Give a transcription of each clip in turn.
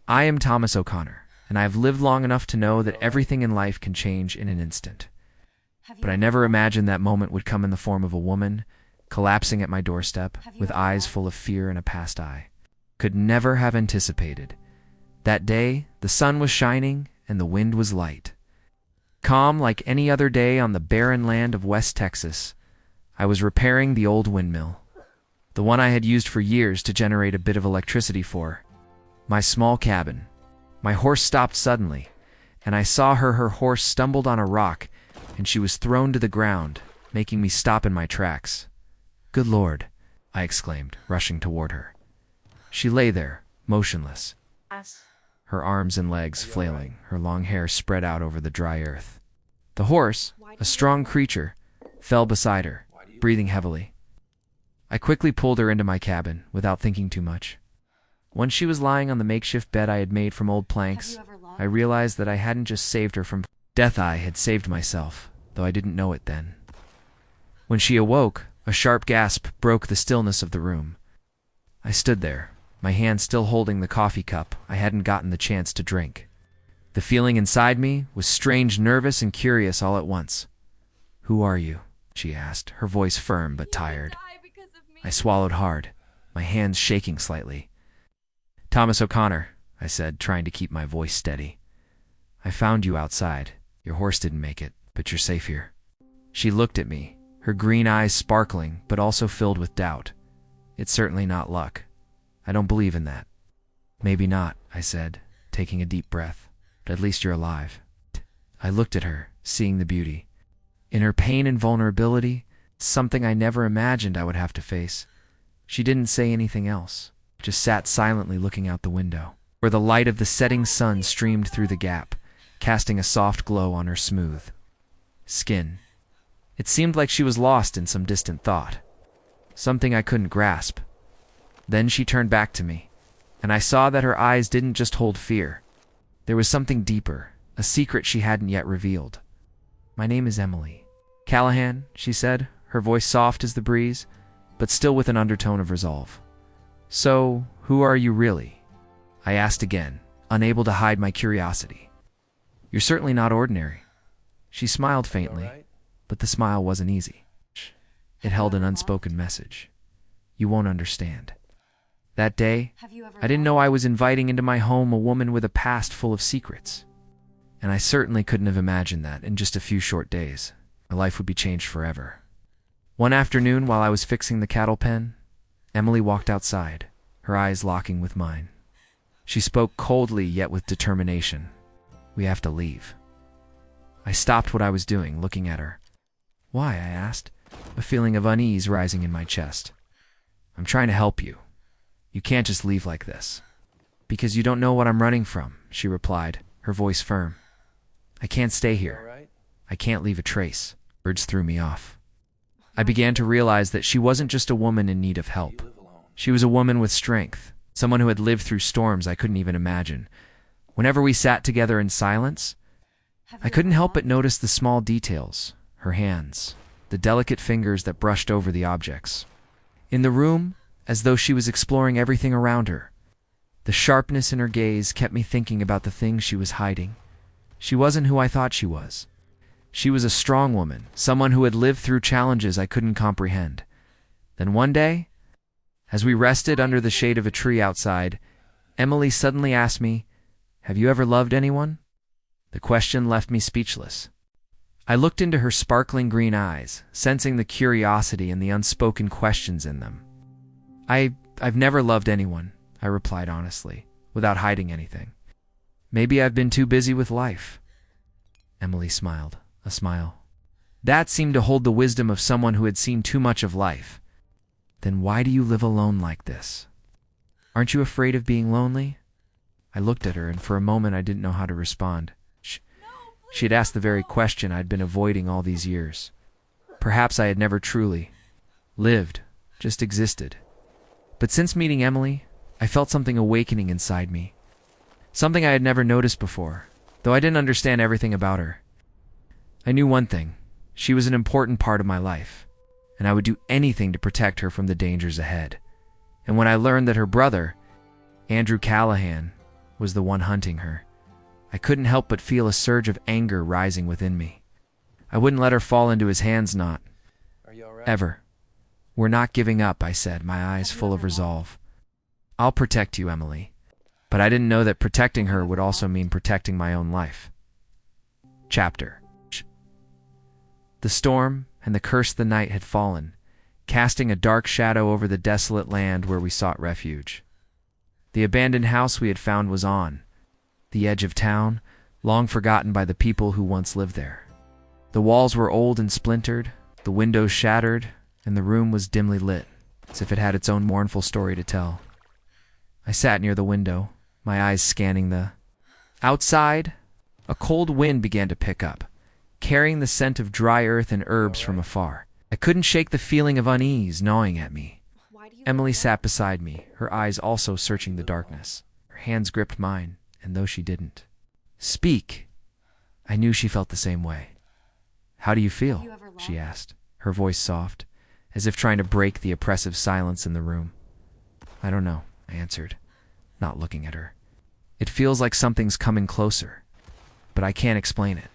I am Thomas O'Connor, and I have lived long enough to know that everything in life can change in an instant. But I never imagined that moment would come in the form of a woman collapsing at my doorstep with eyes full of fear and a past eye. Could never have anticipated. That day, the sun was shining and the wind was light. Calm like any other day on the barren land of West Texas, I was repairing the old windmill, the one I had used for years to generate a bit of electricity for my small cabin. My horse stopped suddenly, and I saw her horse stumbled on a rock, and she was thrown to the ground, making me stop in my tracks. "Good Lord," I exclaimed, rushing toward her. She lay there, motionless, her arms and legs flailing, her long hair spread out over the dry earth. The horse, a strong creature, fell beside her, breathing heavily. I quickly pulled her into my cabin, without thinking too much. Once she was lying on the makeshift bed I had made from old planks, I realized that I hadn't just saved her from death, I had saved myself, though I didn't know it then. When she awoke, a sharp gasp broke the stillness of the room. I stood there, my hand still holding the coffee cup I hadn't gotten the chance to drink. The feeling inside me was strange, nervous, and curious all at once. "Who are you?" she asked, her voice firm but tired. I swallowed hard, my hands shaking slightly. "Thomas O'Connor," I said, trying to keep my voice steady. "I found you outside. Your horse didn't make it, but you're safe here." She looked at me, her green eyes sparkling but also filled with doubt. "It's certainly not luck. I don't believe in that." "Maybe not," I said, taking a deep breath, "but at least you're alive." I looked at her, seeing the beauty. In her pain and vulnerability, something I never imagined I would have to face. She didn't say anything else, just sat silently looking out the window, where the light of the setting sun streamed through the gap, casting a soft glow on her smooth skin. It seemed like she was lost in some distant thought, something I couldn't grasp. Then she turned back to me, and I saw that her eyes didn't just hold fear. There was something deeper, a secret she hadn't yet revealed. "My name is Emily Callahan," she said, her voice soft as the breeze, but still with an undertone of resolve. "So, who are you really?" I asked again, unable to hide my curiosity. "You're certainly not ordinary." She smiled faintly, but the smile wasn't easy. It held an unspoken message. "You won't understand." That day, I didn't know I was inviting into my home a woman with a past full of secrets. And I certainly couldn't have imagined that in just a few short days, my life would be changed forever. One afternoon, while I was fixing the cattle pen, Emily walked outside, her eyes locking with mine. She spoke coldly yet with determination. "We have to leave." I stopped what I was doing, looking at her. "Why?" I asked, a feeling of unease rising in my chest. "I'm trying to help you. You can't just leave like this." "Because you don't know what I'm running from," she replied, her voice firm. "I can't stay here. I can't leave a trace." Words threw me off. I began to realize that she wasn't just a woman in need of help. She was a woman with strength, someone who had lived through storms I couldn't even imagine. Whenever we sat together in silence, I couldn't help but notice the small details, her hands, the delicate fingers that brushed over the objects. In the room, as though she was exploring everything around her, the sharpness in her gaze kept me thinking about the things she was hiding. She wasn't who I thought she was. She was a strong woman, someone who had lived through challenges I couldn't comprehend. Then one day, as we rested under the shade of a tree outside, Emily suddenly asked me, "Have you ever loved anyone?" The question left me speechless. I looked into her sparkling green eyes, sensing the curiosity and the unspoken questions in them. I've never loved anyone," I replied honestly, without hiding anything. "Maybe I've been too busy with life." Emily smiled, a smile that seemed to hold the wisdom of someone who had seen too much of life. "Then why do you live alone like this? Aren't you afraid of being lonely?" I looked at her, and for a moment I didn't know how to respond. She had asked the very question I'd been avoiding all these years. Perhaps I had never truly lived, just existed. But since meeting Emily, I felt something awakening inside me. Something I had never noticed before, though I didn't understand everything about her. I knew one thing: she was an important part of my life, and I would do anything to protect her from the dangers ahead. And when I learned that her brother, Andrew Callahan, was the one hunting her. I couldn't help but feel a surge of anger rising within me. I wouldn't let her fall into his hands, not ever. We're not giving up, I said, my eyes full of resolve. I'll protect you, Emily. But I didn't know that protecting her would also mean protecting my own life. Chapter. The storm and the curse of the night had fallen, casting a dark shadow over the desolate land where we sought refuge. The abandoned house we had found was on the edge of town, long forgotten by the people who once lived there. The walls were old and splintered, the windows shattered, and the room was dimly lit, as if it had its own mournful story to tell. I sat near the window, my eyes scanning the outside. A cold wind began to pick up, carrying the scent of dry earth and herbs from afar. I couldn't shake the feeling of unease gnawing at me. Emily sat beside me, her eyes also searching the darkness. Her hands gripped mine, and though she didn't speak, I knew she felt the same way. "How do you feel?" she asked, her voice soft, as if trying to break the oppressive silence in the room. "I don't know," I answered, not looking at her. "It feels like something's coming closer, but I can't explain it."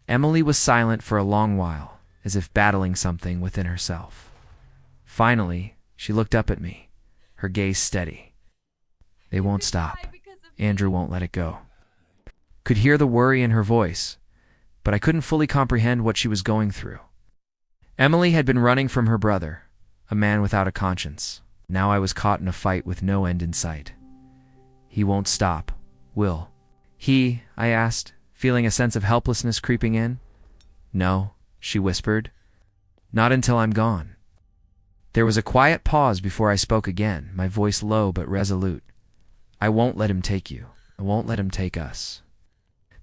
Emily was silent for a long while, as if battling something within herself. Finally, she looked up at me, her gaze steady. "They won't stop. Andrew won't let it go." Could hear the worry in her voice, but I couldn't fully comprehend what she was going through. Emily had been running from her brother, a man without a conscience. Now I was caught in a fight with no end in sight. "He won't stop, will he?" I asked, feeling a sense of helplessness creeping in. "No," she whispered. "Not until I'm gone." There was a quiet pause before I spoke again, my voice low but resolute. "I won't let him take you. I won't let him take us."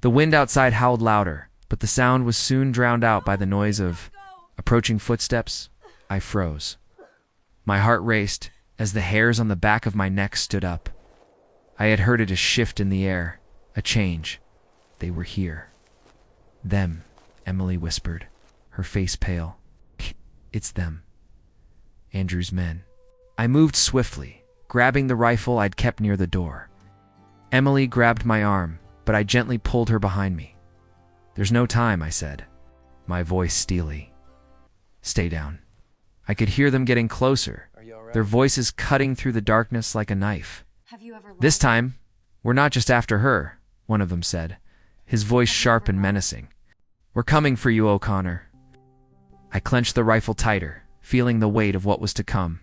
The wind outside howled louder, but the sound was soon drowned out by the noise of approaching footsteps. I froze. My heart raced as the hairs on the back of my neck stood up. I had heard it a shift in the air, a change. They were here. "Them," Emily whispered, her face pale. "It's them. Andrew's men." I moved swiftly, grabbing the rifle I'd kept near the door. Emily grabbed my arm, but I gently pulled her behind me. "There's no time," I said, my voice steely. "Stay down." I could hear them getting closer, their voices cutting through the darkness like a knife. "This time, we're not just after her," one of them said, his voice sharp and menacing. "We're coming for you, O'Connor." I clenched the rifle tighter, feeling the weight of what was to come.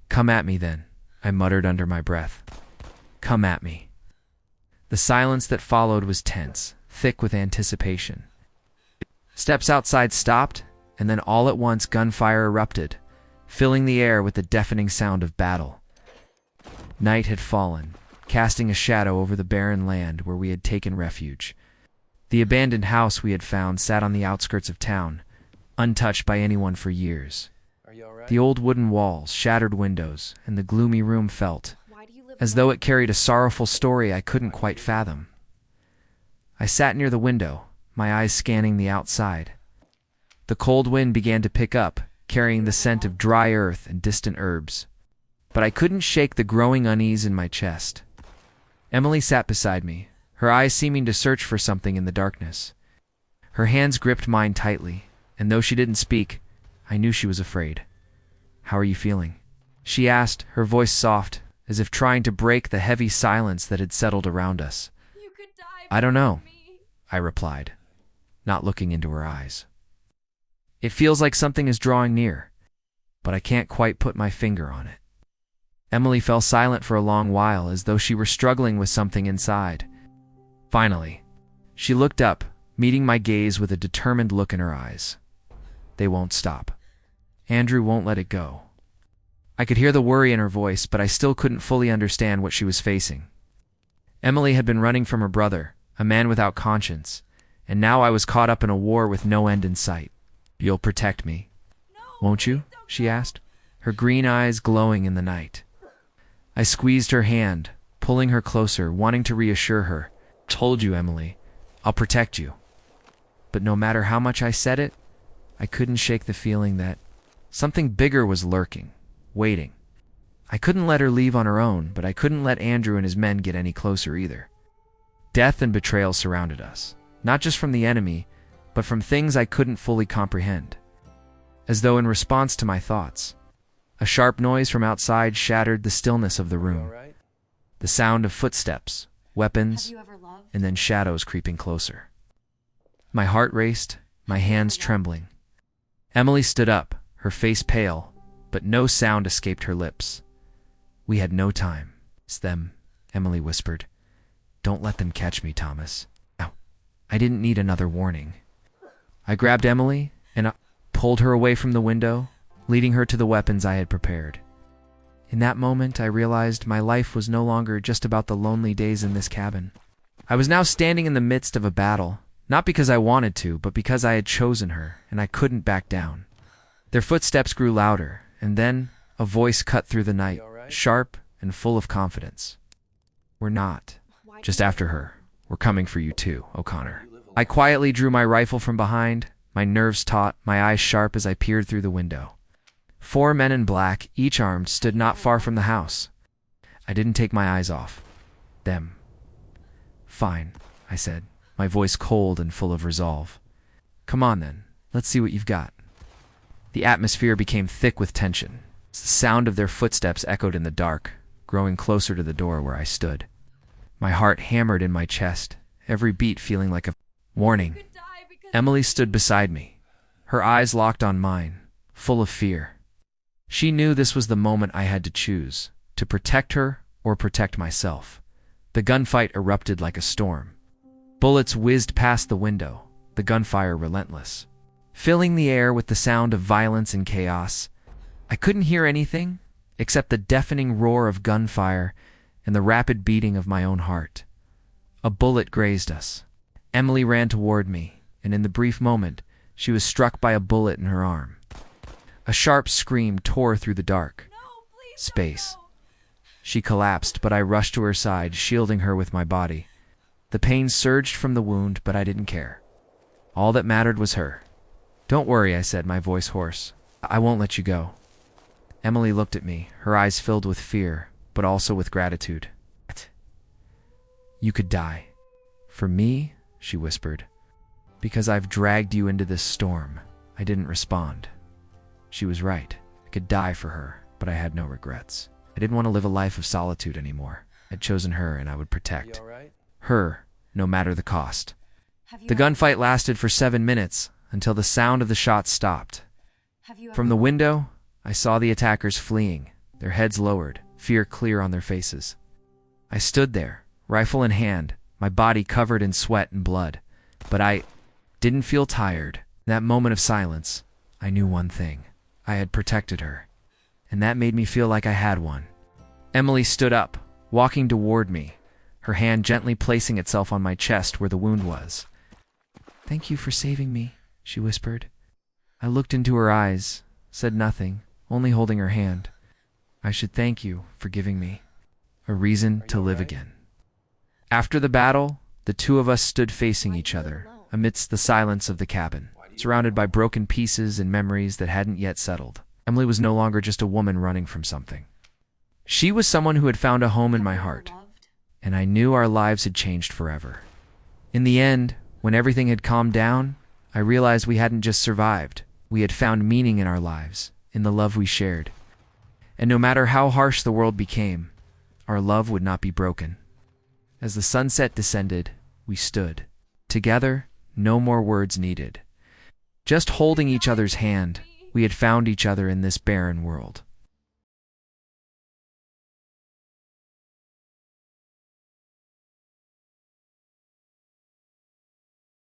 "Come at me, then," I muttered under my breath. "Come at me." The silence that followed was tense, thick with anticipation. Steps outside stopped, and then all at once gunfire erupted, filling the air with the deafening sound of battle. Night had fallen, casting a shadow over the barren land where we had taken refuge. The abandoned house we had found sat on the outskirts of town, untouched by anyone for years. The old wooden walls, shattered windows, and the gloomy room felt as though it carried a sorrowful story I couldn't quite fathom. I sat near the window, my eyes scanning the outside. The cold wind began to pick up, carrying the scent of dry earth and distant herbs. But I couldn't shake the growing unease in my chest. Emily sat beside me, her eyes seeming to search for something in the darkness. Her hands gripped mine tightly, and though she didn't speak, I knew she was afraid. "How are you feeling?" she asked, her voice soft, as if trying to break the heavy silence that had settled around us. "I don't know," I replied, not looking into her eyes. "It feels like something is drawing near, but I can't quite put my finger on it." Emily fell silent for a long while, as though she were struggling with something inside. Finally, she looked up, meeting my gaze with a determined look in her eyes. "They won't stop. Andrew won't let it go." I could hear the worry in her voice, but I still couldn't fully understand what she was facing. Emily had been running from her brother, a man without conscience, and now I was caught up in a war with no end in sight. "You'll protect me, won't you?" she asked, her green eyes glowing in the night. I squeezed her hand, pulling her closer, wanting to reassure her. "Told you, Emily, I'll protect you." But no matter how much I said it, I couldn't shake the feeling that something bigger was lurking, waiting. I couldn't let her leave on her own, but I couldn't let Andrew and his men get any closer either. Death and betrayal surrounded us, not just from the enemy, but from things I couldn't fully comprehend. As though in response to my thoughts, a sharp noise from outside shattered the stillness of the room. The sound of footsteps, weapons, and then shadows creeping closer. My heart raced, my hands trembling. Emily stood up, her face pale, but no sound escaped her lips. We had no time. It's them, Emily whispered. Don't let them catch me, Thomas. Ow. I didn't need another warning. I grabbed Emily and pulled her away from the window, leading her to the weapons I had prepared. In that moment, I realized my life was no longer just about the lonely days in this cabin. I was now standing in the midst of a battle, not because I wanted to, but because I had chosen her, and I couldn't back down. Their footsteps grew louder, and then a voice cut through the night, sharp and full of confidence. We're not just after her. We're coming for you too, O'Connor. I quietly drew my rifle from behind, my nerves taut, my eyes sharp as I peered through the window. 4 men in black, each armed, stood not far from the house. I didn't take my eyes off them. Fine, I said, my voice cold and full of resolve. Come on then, let's see what you've got. The atmosphere became thick with tension. The sound of their footsteps echoed in the dark, growing closer to the door where I stood. My heart hammered in my chest, every beat feeling like a warning. Emily stood beside me, her eyes locked on mine, full of fear. She knew this was the moment I had to choose, to protect her or protect myself. The gunfight erupted like a storm. Bullets whizzed past the window, the gunfire relentless, filling the air with the sound of violence and chaos. I couldn't hear anything except the deafening roar of gunfire and the rapid beating of my own heart. A bullet grazed us. Emily ran toward me, and in the brief moment, she was struck by a bullet in her arm. A sharp scream tore through the dark space. She collapsed, but I rushed to her side, shielding her with my body. The pain surged from the wound, but I didn't care. All that mattered was her. Don't worry, I said, my voice hoarse. I won't let you go. Emily looked at me, her eyes filled with fear, but also with gratitude. You could die. For me, she whispered. Because I've dragged you into this storm. I didn't respond. She was right. I could die for her, but I had no regrets. I didn't want to live a life of solitude anymore. I'd chosen her, and I would protect her, no matter the cost. The gunfight lasted for 7 minutes, until the sound of the shots stopped. From the window, I saw the attackers fleeing, their heads lowered, fear clear on their faces. I stood there, rifle in hand, my body covered in sweat and blood. But I didn't feel tired. In that moment of silence, I knew one thing. I had protected her, and that made me feel like I had one. Emily stood up, walking toward me, her hand gently placing itself on my chest where the wound was. Thank you for saving me, she whispered. I looked into her eyes, said nothing, only holding her hand. I should thank you for giving me a reason to live again. After the battle, the two of us stood facing each other, amidst the silence of the cabin, surrounded by broken pieces and memories that hadn't yet settled. Emily was no longer just a woman running from something. She was someone who had found a home in my heart, and I knew our lives had changed forever. In the end, when everything had calmed down, I realized we hadn't just survived. We had found meaning in our lives, in the love we shared. And no matter how harsh the world became, our love would not be broken. As the sunset descended, we stood. Together, no more words needed. Just holding each other's hand, we had found each other in this barren world.